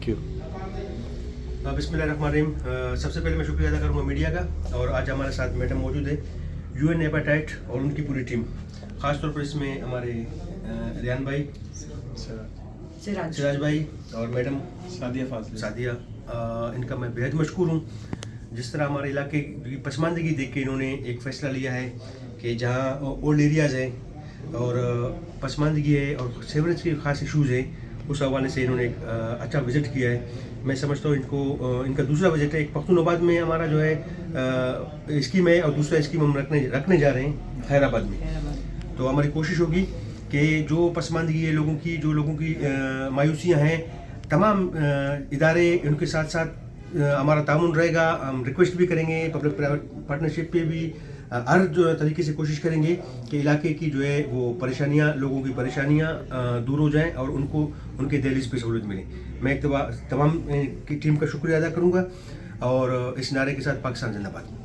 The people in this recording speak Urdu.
Thank you. بسم اللہ الرحمن الرحیم. سب سے پہلے میں شکریہ ادا کروں گا میڈیا کا, اور آج ہمارے ساتھ میڈم موجود ہے UN ہیپاٹائٹ اور ان کی پوری ٹیم. خاص طور پر اس میں ہمارے ریان بھائی, سراج بھائی اور میڈم سعدیہ, ان کا میں بےحد مشکور ہوں. جس طرح ہمارے علاقے کی پسماندگی دیکھ کے انہوں نے ایک فیصلہ لیا ہے کہ جہاں اولڈ ایریاز ہیں اور پسماندگی ہے اور سیوریج کے خاص ایشوز ہیں, اس حوالے سے انہوں نے ایک اچھا وزٹ کیا ہے. میں سمجھتا ہوں ان کا دوسرا وزٹ ہے. ایک پختون آباد میں ہمارا جو ہے اسکیم ہے, اور دوسرا اسکیم ہم رکھنے جا رہے ہیں خیر آباد میں. تو ہماری کوشش ہوگی کہ جو پسماندگی ہے لوگوں کی, جو لوگوں کی مایوسیاں ہیں, تمام ادارے ان کے ساتھ ساتھ ہمارا تعاون رہے گا. ہم ریکویسٹ بھی کریں گے, پبلک پرائیویٹ پارٹنرشپ پہ بھی ہر جو طریقے سے کوشش کریں گے کہ علاقے کی جو ہے وہ پریشانیاں, لوگوں کی پریشانیاں دور ہو جائیں اور ان کو ان کے دہلیز پہ سہولت ملے. میں ایک تمام کی ٹیم کا شکریہ ادا کروں گا, اور اس نعرے کے ساتھ پاکستان زندہ باد.